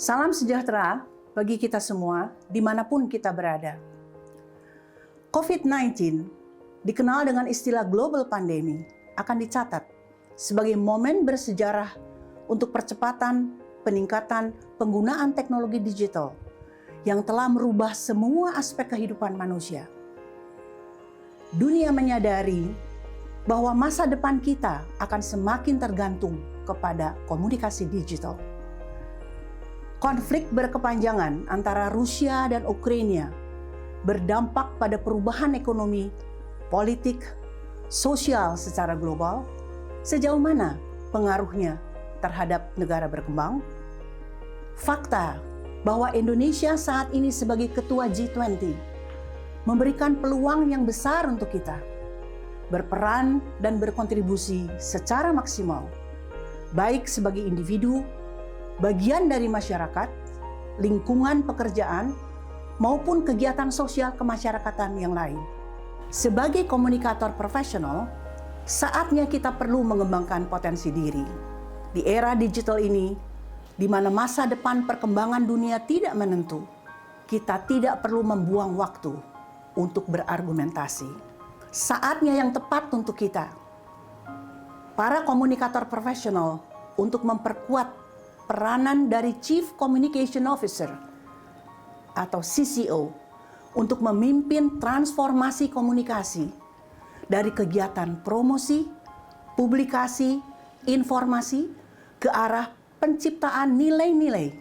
Salam sejahtera bagi kita semua dimanapun kita berada. COVID-19 dikenal dengan istilah global pandemi akan dicatat sebagai momen bersejarah untuk percepatan peningkatan penggunaan teknologi digital yang telah merubah semua aspek kehidupan manusia. Dunia menyadari bahwa masa depan kita akan semakin tergantung kepada komunikasi digital. Konflik berkepanjangan antara Rusia dan Ukraina berdampak pada perubahan ekonomi, politik, sosial secara global. Sejauh mana pengaruhnya terhadap negara berkembang? Fakta bahwa Indonesia saat ini sebagai ketua G20 memberikan peluang yang besar untuk kita berperan dan berkontribusi secara maksimal, baik sebagai individu, bagian dari masyarakat, lingkungan pekerjaan, maupun kegiatan sosial kemasyarakatan yang lain. Sebagai komunikator profesional, saatnya kita perlu mengembangkan potensi diri. Di era digital ini, di mana masa depan perkembangan dunia tidak menentu, kita tidak perlu membuang waktu untuk berargumentasi. Saatnya yang tepat untuk kita, para komunikator profesional, untuk memperkuat peranan dari Chief Communication Officer atau CCO untuk memimpin transformasi komunikasi dari kegiatan promosi, publikasi, informasi ke arah penciptaan nilai-nilai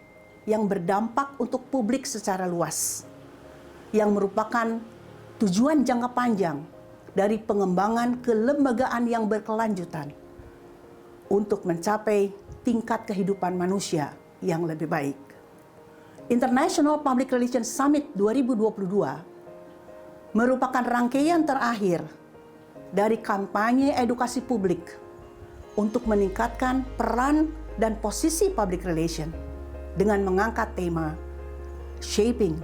yang berdampak untuk publik secara luas, yang merupakan tujuan jangka panjang dari pengembangan kelembagaan yang berkelanjutan untuk mencapai tingkat kehidupan manusia yang lebih baik. International Public Relations Summit 2022 merupakan rangkaian terakhir dari kampanye edukasi publik untuk meningkatkan peran dan posisi public relation dengan mengangkat tema Shaping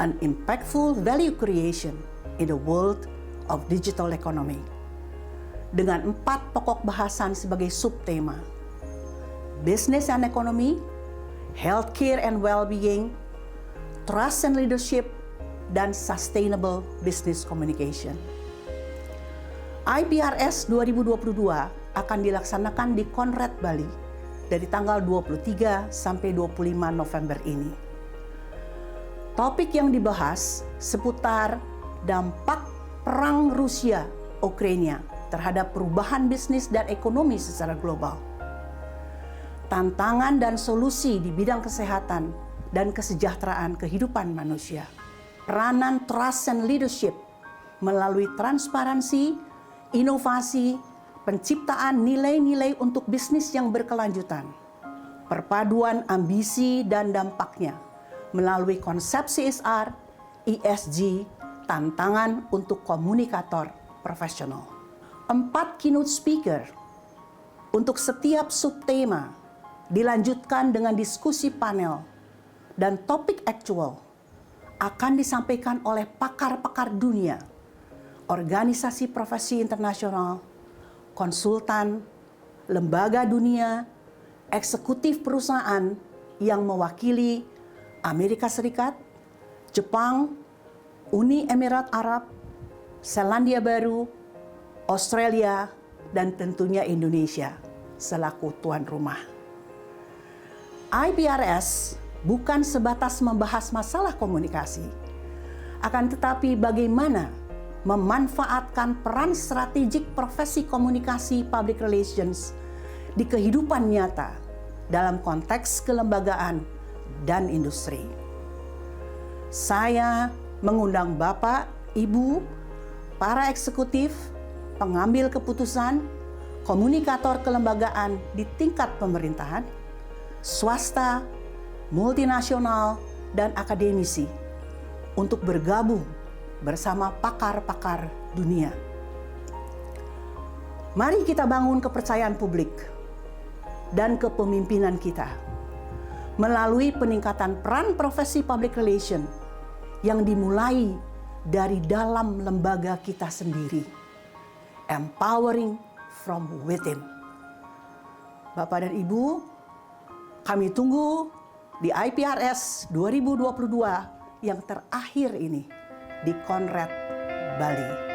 an Impactful Value Creation in the World of Digital Economy dengan 4 pokok bahasan sebagai subtema: Business and Economy, Healthcare and Well-being, Trust and Leadership, dan Sustainable Business Communication. IPRS 2022 akan dilaksanakan di Konrad, Bali dari tanggal 23 sampai 25 November ini. Topik yang dibahas seputar dampak perang Rusia-Ukraina terhadap perubahan bisnis dan ekonomi secara global, tantangan dan solusi di bidang kesehatan dan kesejahteraan kehidupan manusia, peranan trust and leadership melalui transparansi, inovasi, penciptaan nilai-nilai untuk bisnis yang berkelanjutan, perpaduan ambisi dan dampaknya melalui konsep CSR, ESG, tantangan untuk komunikator profesional. 4 keynote speaker untuk setiap subtema dilanjutkan dengan diskusi panel dan topik aktual akan disampaikan oleh pakar-pakar dunia, organisasi profesi internasional, konsultan, lembaga dunia, eksekutif perusahaan yang mewakili Amerika Serikat, Jepang, Uni Emirat Arab, Selandia Baru, Australia, dan tentunya Indonesia selaku tuan rumah. IPRS bukan sebatas membahas masalah komunikasi, akan tetapi bagaimana memanfaatkan peran strategik profesi komunikasi public relations di kehidupan nyata dalam konteks kelembagaan dan industri. Saya mengundang Bapak, Ibu, para eksekutif, pengambil keputusan, komunikator kelembagaan di tingkat pemerintahan, swasta, multinasional, dan akademisi untuk bergabung bersama pakar-pakar dunia. Mari kita bangun kepercayaan publik dan kepemimpinan kita melalui peningkatan peran profesi public relation yang dimulai dari dalam lembaga kita sendiri. Empowering from within. Bapak dan Ibu, kami tunggu di IPRS 2022 yang terakhir ini di Conrad Bali.